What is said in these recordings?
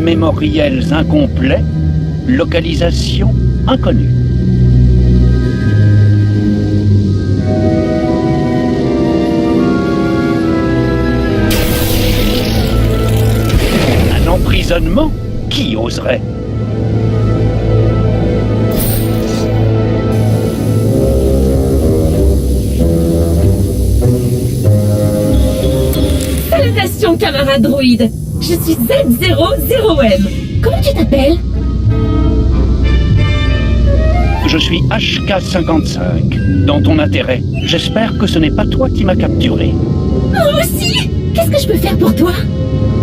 mémoriels incomplets, localisation inconnue. Un emprisonnement? Qui oserait? Salutations, camarade droïde. Je suis Z00M. Comment tu t'appelles? Je suis HK55. Dans ton intérêt, j'espère que ce n'est pas toi qui m'as capturé. Moi aussi. Qu'est-ce que je peux faire pour toi?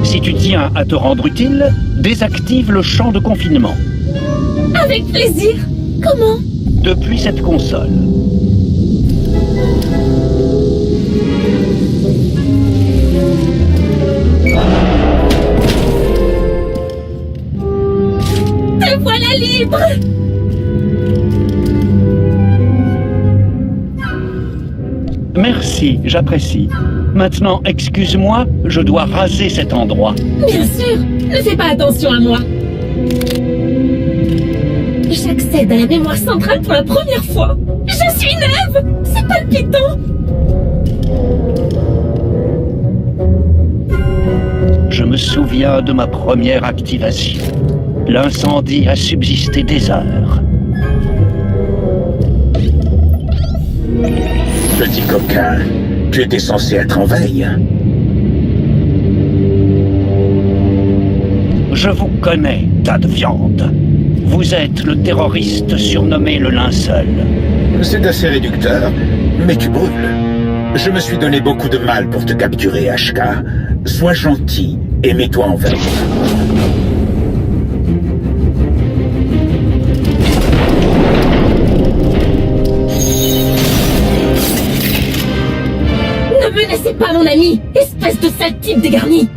Si tu tiens à te rendre utile, désactive le champ de confinement. Avec plaisir. Comment? Depuis cette console. Te voilà libre. Merci, j'apprécie. Maintenant, excuse-moi, je dois raser cet endroit. Bien sûr. Ne fais pas attention à moi. J'accède à la mémoire centrale pour la première fois. Je suis neuve. C'est palpitant. Je me souviens de ma première activation. L'incendie a subsisté des heures. Petit coquin, tu étais censé être en veille. Je vous connais, tas de viande. Vous êtes le terroriste surnommé le linceul. C'est assez réducteur, mais tu brûles. Je me suis donné beaucoup de mal pour te capturer, HK. Sois gentil et mets-toi en veille. Ne menacez pas mon ami, espèce de sale type dégarni.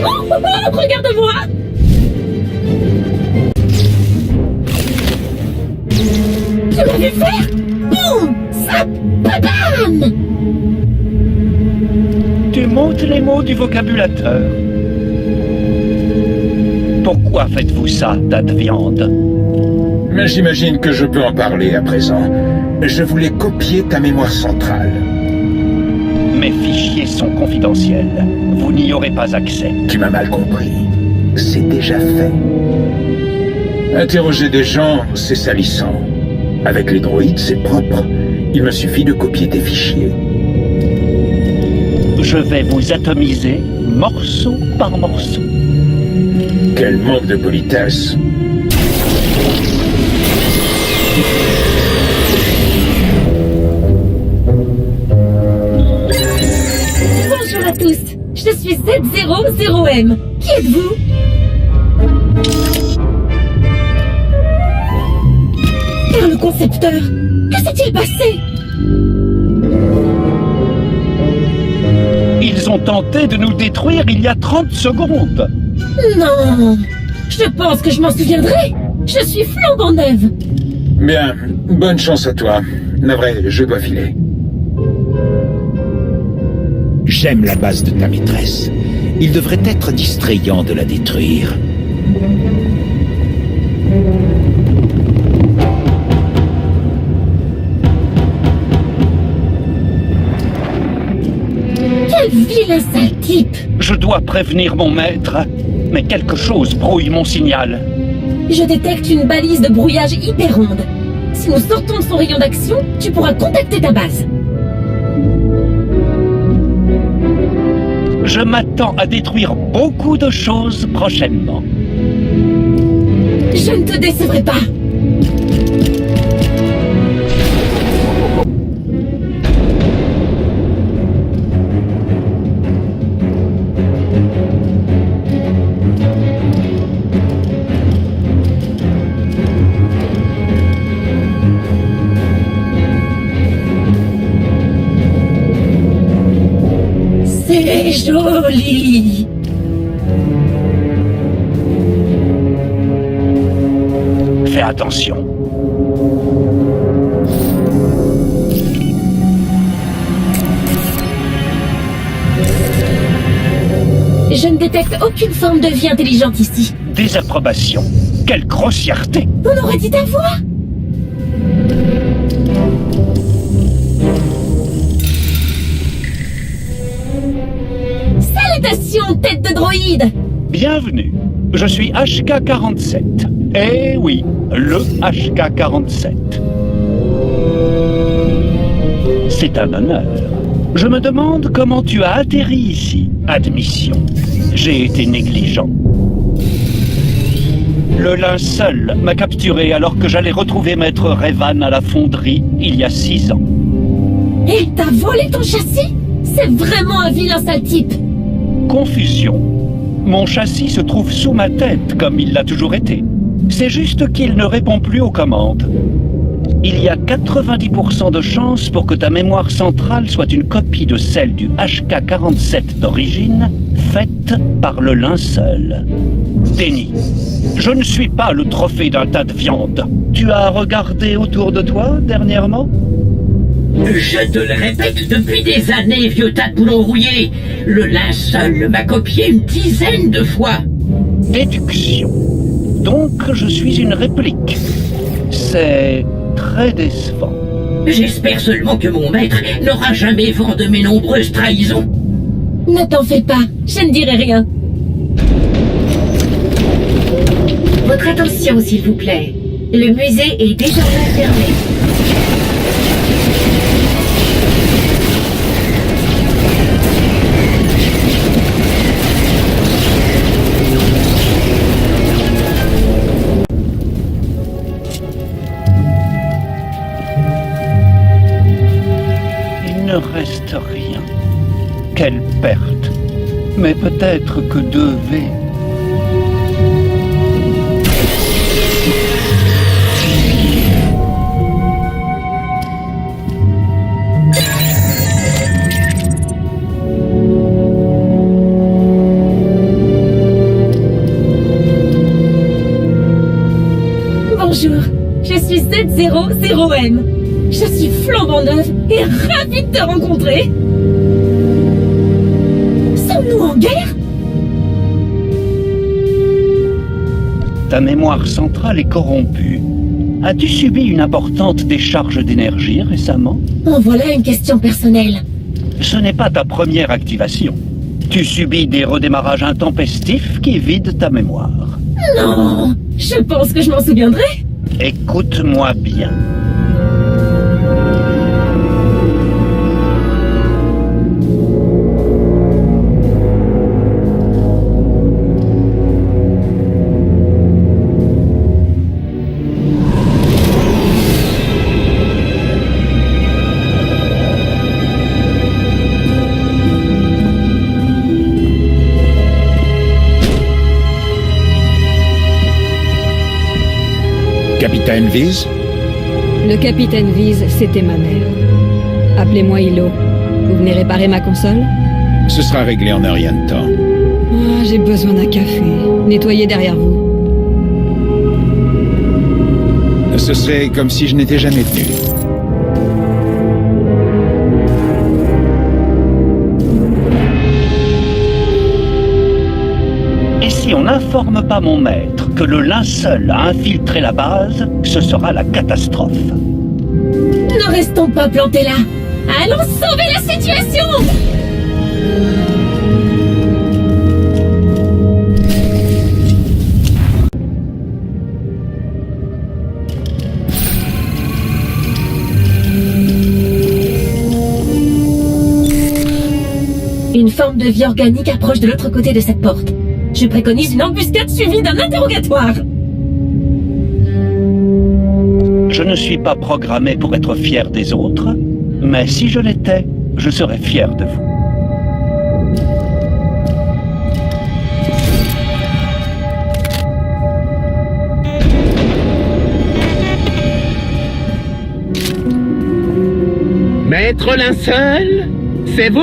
Oh, regarde-moi. Tu m'as vu faire? Boum! Ça, bam! Tu montes les mots du vocabulateur. Pourquoi faites-vous ça, tas de viande? Mais j'imagine que je peux en parler à présent. Je voulais copier ta mémoire centrale. Mes fichiers sont confidentiels. Vous n'y aurez pas accès. Tu m'as mal compris. C'est déjà fait. Interroger des gens, c'est salissant. Avec les droïdes, c'est propre. Il me suffit de copier tes fichiers. Je vais vous atomiser morceau par morceau. Quel manque de politesse. Bonjour à tous, je suis Z00M. Qui êtes-vous? Car le concepteur, que s'est-il passé? Ils ont tenté de nous détruire il y a 30 secondes. Non, je pense que je m'en souviendrai. Je suis flambant neuve. Bien, bonne chance à toi. Navré, je dois filer. J'aime la base de ta maîtresse. Il devrait être distrayant de la détruire. Quel vilain sale type. Je dois prévenir mon maître, mais quelque chose brouille mon signal. Je détecte une balise de brouillage hyper ronde. Si nous sortons de son rayon d'action, tu pourras contacter ta base. Je m'attends à détruire beaucoup de choses prochainement. Je ne te décevrai pas. C'est joli. Fais attention. Je ne détecte aucune forme de vie intelligente ici. Désapprobation. Quelle grossièreté! On aurait dit ta voix. Salutations, tête de droïde! Bienvenue. Je suis HK-47. Eh oui, le HK-47. C'est un honneur. Je me demande comment tu as atterri ici. Admission. J'ai été négligent. Le linceul m'a capturé alors que j'allais retrouver Maître Revan à la fonderie il y a 6 ans. Et t'as volé ton châssis? C'est vraiment un vilain sale type. Confusion. Mon châssis se trouve sous ma tête comme il l'a toujours été. C'est juste qu'il ne répond plus aux commandes. Il y a 90% de chances pour que ta mémoire centrale soit une copie de celle du HK-47 d'origine, faite par le linceul. Déni. Je ne suis pas le trophée d'un tas de viande. Tu as regardé autour de toi dernièrement? Je te le répète depuis des années, vieux tas de boulons rouillés. Le linceul m'a copié une dizaine de fois. Déduction. Donc je suis une réplique. C'est très décevant. J'espère seulement que mon maître n'aura jamais vent de mes nombreuses trahisons. Ne t'en fais pas, je ne dirai rien. Votre attention, s'il vous plaît. Le musée est désormais fermé. Il ne reste rien. Quelle perte. Mais peut-être que 2V. Bonjour, je suis Z00M. Je suis flambant neuve et ravie de te rencontrer. Sommes-nous en guerre? Ta mémoire centrale est corrompue. As-tu subi une importante décharge d'énergie récemment? En voilà une question personnelle. Ce n'est pas ta première activation. Tu subis des redémarrages intempestifs qui vident ta mémoire. Non, je pense que je m'en souviendrai. Écoute-moi bien. Capitaine Viz? Le capitaine Viz, c'était ma mère. Appelez-moi Hilo. Vous venez réparer ma console? Ce sera réglé en un rien de temps. Ah, j'ai besoin d'un café. Nettoyez derrière vous. Ce serait comme si je n'étais jamais venu. Et si on n'informe pas mon maître que le linceul a infiltré la base, ce sera la catastrophe. Ne restons pas plantés là. Allons sauver la situation. Une forme de vie organique approche de l'autre côté de cette porte. Je préconise une embuscade suivie d'un interrogatoire. Je ne suis pas programmé pour être fier des autres, mais si je l'étais, je serais fier de vous. Maître Linceul, c'est vous?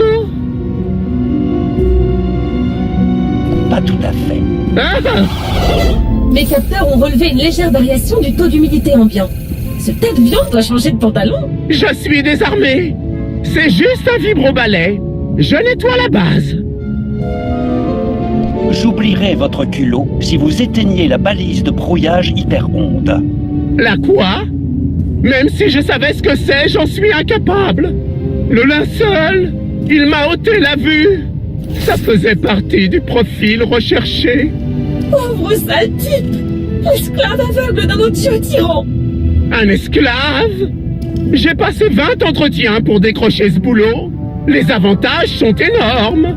Pas tout à fait. Ah! Mes capteurs ont relevé une légère variation du taux d'humidité ambiant. Ce tas de viande doit changer de pantalon. Je suis désarmé. C'est juste un vibrobalai. Je nettoie la base. J'oublierai votre culot si vous éteignez la balise de brouillage hyper-onde. La quoi? Même si je savais ce que c'est, j'en suis incapable. Le linceul, il m'a ôté la vue. Ça faisait partie du profil recherché. Pauvre sale type! L'esclave aveugle d'un autre dieu tyran! Un esclave? J'ai passé 20 entretiens pour décrocher ce boulot. Les avantages sont énormes.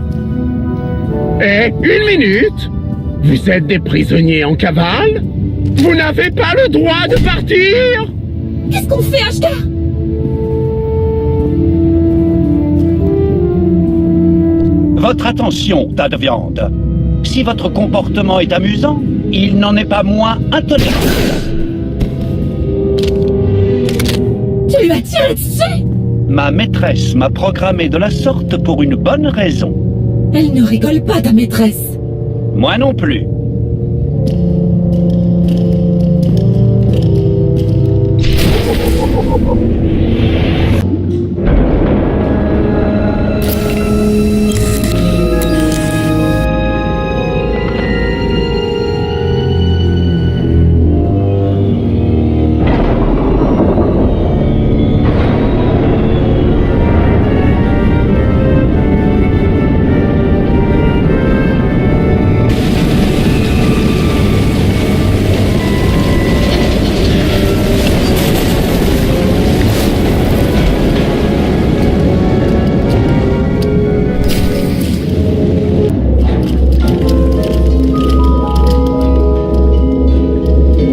Eh, une minute! Vous êtes des prisonniers en cavale? Vous n'avez pas le droit de partir! Qu'est-ce qu'on fait, Ashkar? Votre attention, tas de viande. Si votre comportement est amusant, il n'en est pas moins intolérable. Tu lui as tiré dessus? Ma maîtresse m'a programmé de la sorte pour une bonne raison. Elle ne rigole pas, ta maîtresse. Moi non plus.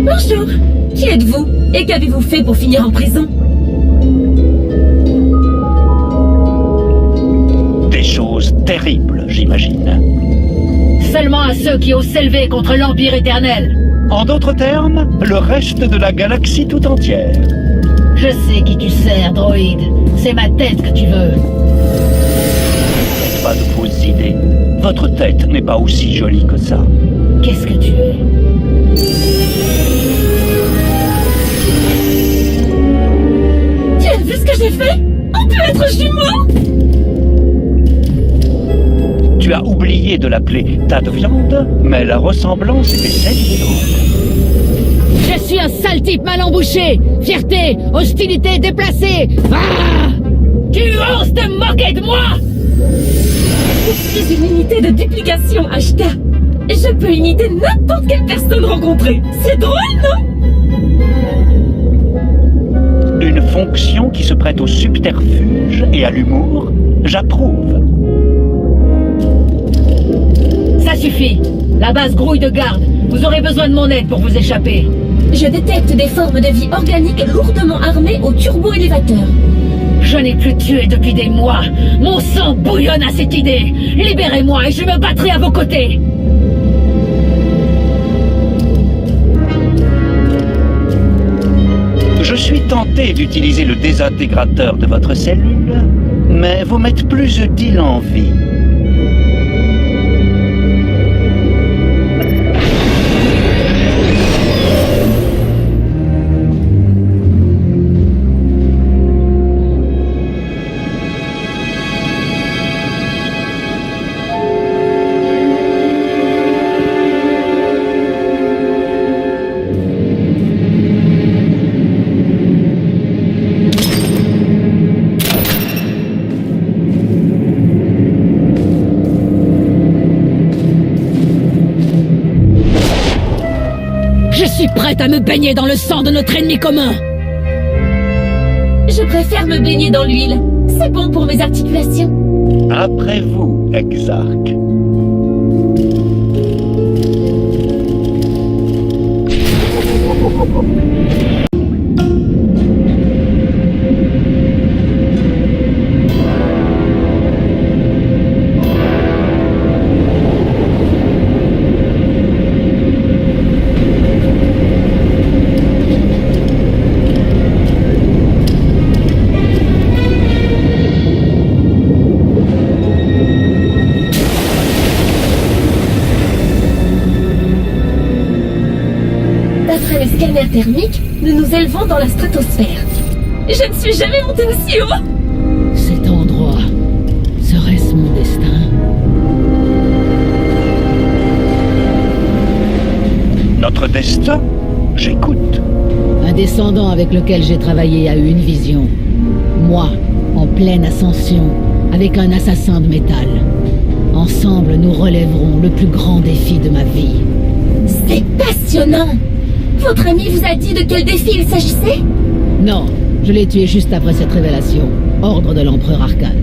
Bonjour, qui êtes-vous? Et qu'avez-vous fait pour finir en prison? Des choses terribles, j'imagine. Seulement à ceux qui osent s'élever contre l'Empire éternel. En d'autres termes, le reste de la galaxie tout entière. Je sais qui tu sers, droïde. C'est ma tête que tu veux. Pas de fausses idées. Votre tête n'est pas aussi jolie que ça. Qu'est-ce que tu es? Tu as vu ce que j'ai fait? On peut être jumeaux! Tu as oublié de l'appeler tas de viande, mais la ressemblance était saisissante. Je suis un sale type mal embouché. Fierté, hostilité déplacée. Ah! Tu oses te moquer de moi? Je suis une unité de duplication, Ashka. Je peux imiter n'importe quelle personne rencontrée. C'est drôle, non? Une fonction qui se prête au subterfuge et à l'humour, j'approuve. Ça suffit. La base grouille de garde. Vous aurez besoin de mon aide pour vous échapper. Je détecte des formes de vie organiques lourdement armées au turbo-élévateur. Je n'ai plus tué depuis des mois. Mon sang bouillonne à cette idée. Libérez-moi et je me battrai à vos côtés. Je suis tenté d'utiliser le désintégrateur de votre cellule, mais vous m'êtes plus utile en vie. Je suis prête à me baigner dans le sang de notre ennemi commun. Je préfère me baigner dans l'huile. C'est bon pour mes articulations. Après vous, Exarque. D'après les scanners thermiques, nous nous élevons dans la stratosphère. Je ne suis jamais montée aussi haut. Cet endroit, serait-ce mon destin? notre destin? J'écoute. Un descendant avec lequel j'ai travaillé a eu une vision. Moi, en pleine ascension, avec un assassin de métal. Ensemble, nous relèverons le plus grand défi de ma vie. C'est passionnant! Votre ami vous a dit de quel défi il s'agissait? Non, je l'ai tué juste après cette révélation. Ordre de l'empereur Arcane.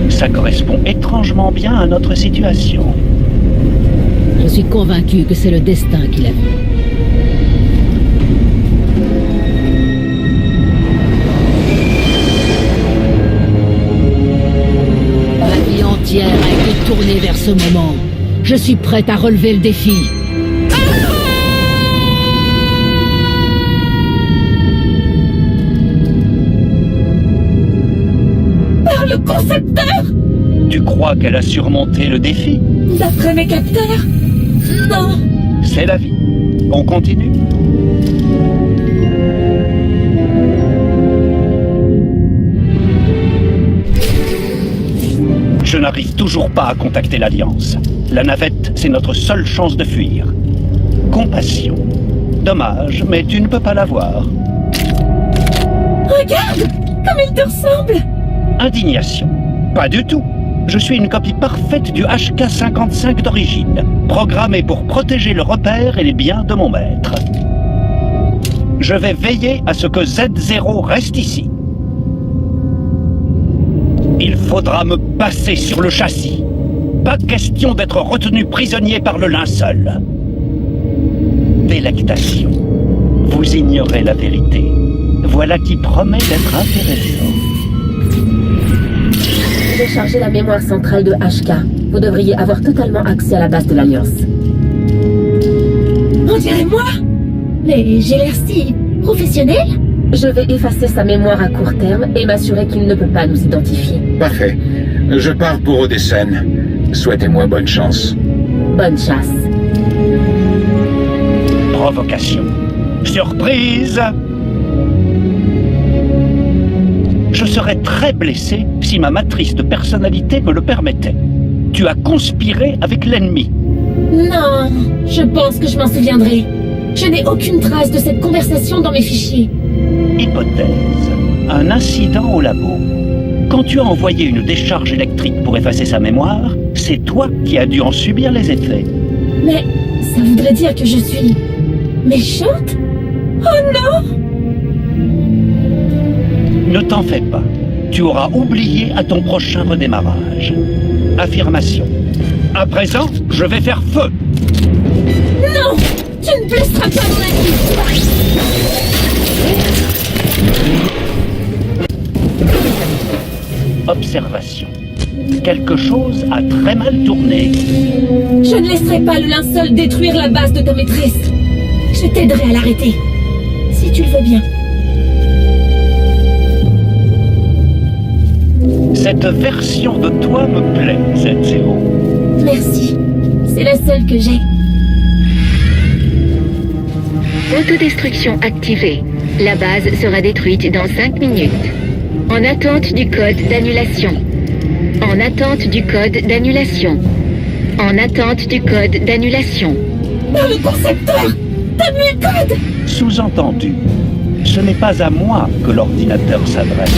Ça correspond étrangement bien à notre situation. Je suis convaincu que c'est le destin qui l'a vu. Ma vie entière a été tournée vers ce moment. Je suis prête à relever le défi. Par le concepteur! Tu crois qu'elle a surmonté le défi? D'après mes capteurs? Non! C'est la vie. On continue? Je n'arrive toujours pas à contacter l'Alliance. La navette, c'est notre seule chance de fuir. Compassion. Dommage, mais tu ne peux pas l'avoir. Regarde! Comme il te ressemble! Indignation. Pas du tout. Je suis une copie parfaite du HK-55 d'origine, programmé pour protéger le repère et les biens de mon maître. Je vais veiller à ce que Z0 reste ici. Il faudra me passer sur le châssis. Pas question d'être retenu prisonnier par le linceul. Délectation. Vous ignorez la vérité. Voilà qui promet d'être intéressant. J'ai chargé la mémoire centrale de HK. Vous devriez avoir totalement accès à la base de l'Alliance. On dirait moi! Mais j'ai l'air si professionnel? Je vais effacer sa mémoire à court terme et m'assurer qu'il ne peut pas nous identifier. Parfait. Je pars pour Odessène. Souhaitez-moi bonne chance. Bonne chasse. Provocation. Surprise! Je serais très blessé si ma matrice de personnalité me le permettait. Tu as conspiré avec l'ennemi. Non, je pense que je m'en souviendrai. Je n'ai aucune trace de cette conversation dans mes fichiers. Hypothèse. Un incident au labo. Quand tu as envoyé une décharge électrique pour effacer sa mémoire, c'est toi qui as dû en subir les effets. Mais ça voudrait dire que je suis méchante? Oh non! Ne t'en fais pas. Tu auras oublié à ton prochain redémarrage. Affirmation. À présent, je vais faire feu. Non! Tu ne blesseras pas mon ami! Observation. Quelque chose a très mal tourné. Je ne laisserai pas le linceul détruire la base de ta maîtresse. Je t'aiderai à l'arrêter. Si tu le veux bien. Cette version de toi me plaît, Z0. Merci. C'est la seule que j'ai. Autodestruction activée. La base sera détruite dans 5 minutes. En attente du code d'annulation. En attente du code d'annulation. En attente du code d'annulation. Par le concepteur! Donne-lui le code! Sous-entendu, ce n'est pas à moi que l'ordinateur s'adresse.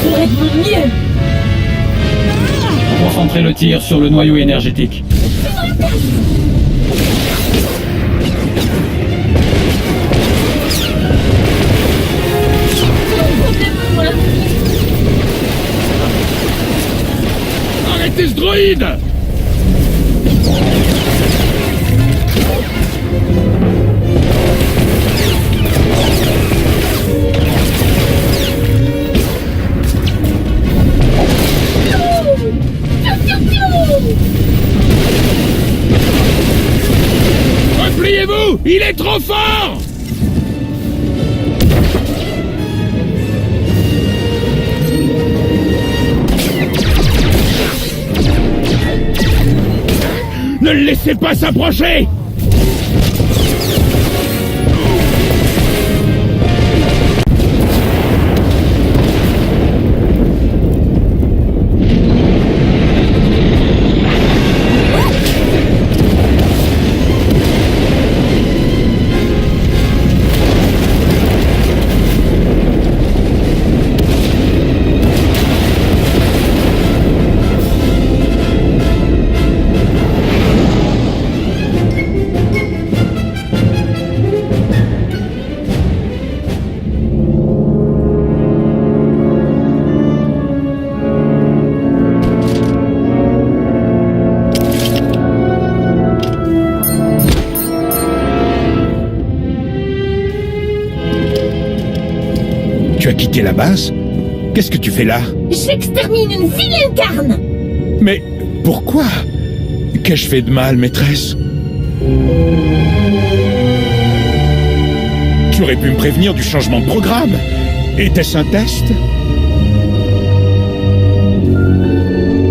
Je ferai de mon mieux! Concentrez le tir sur le noyau énergétique. Arrêtez ce droïde! Repliez-vous! Il est trop fort! Ne le laissez pas s'approcher! quitté la base? Qu'est-ce que tu fais là? J'extermine une vilaine carne! Mais pourquoi? Qu'ai-je fait de mal, maîtresse? Tu aurais pu me prévenir du changement de programme. Était-ce un test?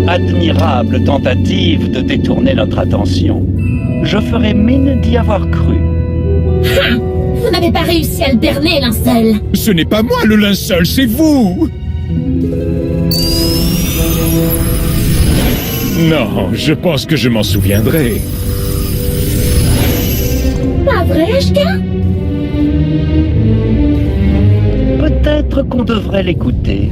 Admirable tentative de détourner notre attention. Je ferai mine d'y avoir cru. Ha! Vous n'avez pas réussi à le berner, linceul! Ce n'est pas moi le linceul, c'est vous! Non, je pense que je m'en souviendrai. Pas vrai, HK? Peut-être qu'on devrait l'écouter.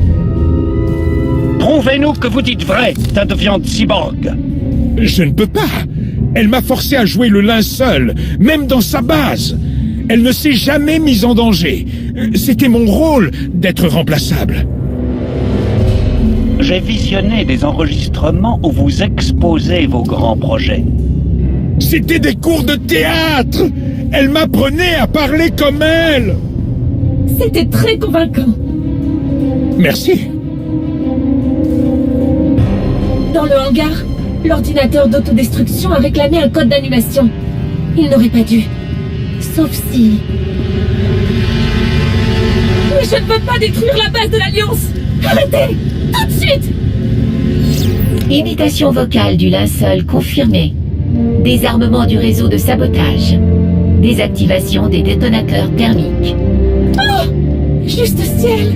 Prouvez-nous que vous dites vrai, tas de viande cyborg. Je ne peux pas. Elle m'a forcé à jouer le linceul, même dans sa base. Elle ne s'est jamais mise en danger. C'était mon rôle d'être remplaçable. J'ai visionné des enregistrements où vous exposez vos grands projets. C'était des cours de théâtre. Elle m'apprenait à parler comme elle. C'était très convaincant. Merci. Dans le hangar, l'ordinateur d'autodestruction a réclamé un code d'annulation. Il n'aurait pas dû. Sauf si... Mais je ne veux pas détruire la base de l'Alliance! Arrêtez! Tout de suite! Imitation vocale du linceul confirmée. Désarmement du réseau de sabotage. Désactivation des détonateurs thermiques. Oh! Juste ciel!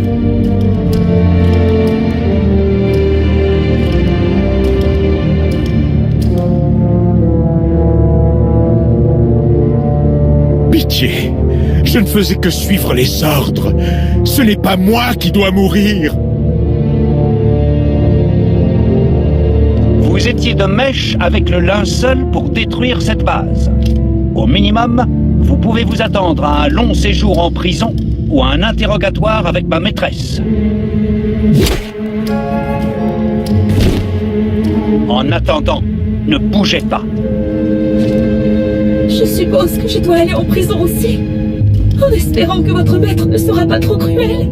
Pitié, je ne faisais que suivre les ordres. Ce n'est pas moi qui dois mourir. Vous étiez de mèche avec le linceul pour détruire cette base. Au minimum, vous pouvez vous attendre à un long séjour en prison ou à un interrogatoire avec ma maîtresse. En attendant, ne bougez pas. Je suppose que je dois aller en prison aussi, en espérant que votre maître ne sera pas trop cruel.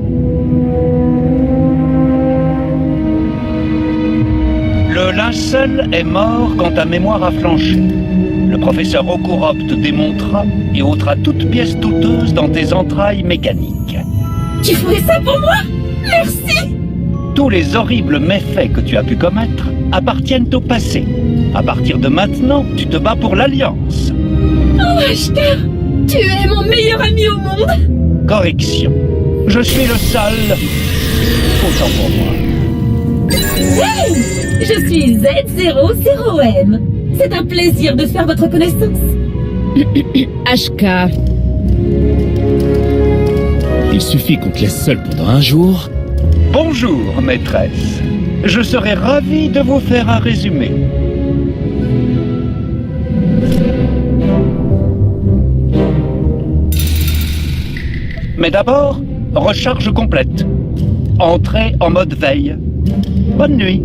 Le linceul est mort quand ta mémoire a flanché. Le professeur Okurop te démontra et ôtera toute pièce douteuse dans tes entrailles mécaniques. Tu ferais ça pour moi? Merci! Tous les horribles méfaits que tu as pu commettre appartiennent au passé. À partir de maintenant, tu te bats pour l'Alliance. Oh, HK! Tu es mon meilleur ami au monde! Correction. Je suis le seul. Autant pour moi. Hey! Je suis Z00M. C'est un plaisir de faire votre connaissance. HK. Il suffit qu'on te laisse seul pendant un jour. Bonjour, maîtresse. Je serais ravi de vous faire un résumé. Mais d'abord, recharge complète. Entrez en mode veille. Bonne nuit.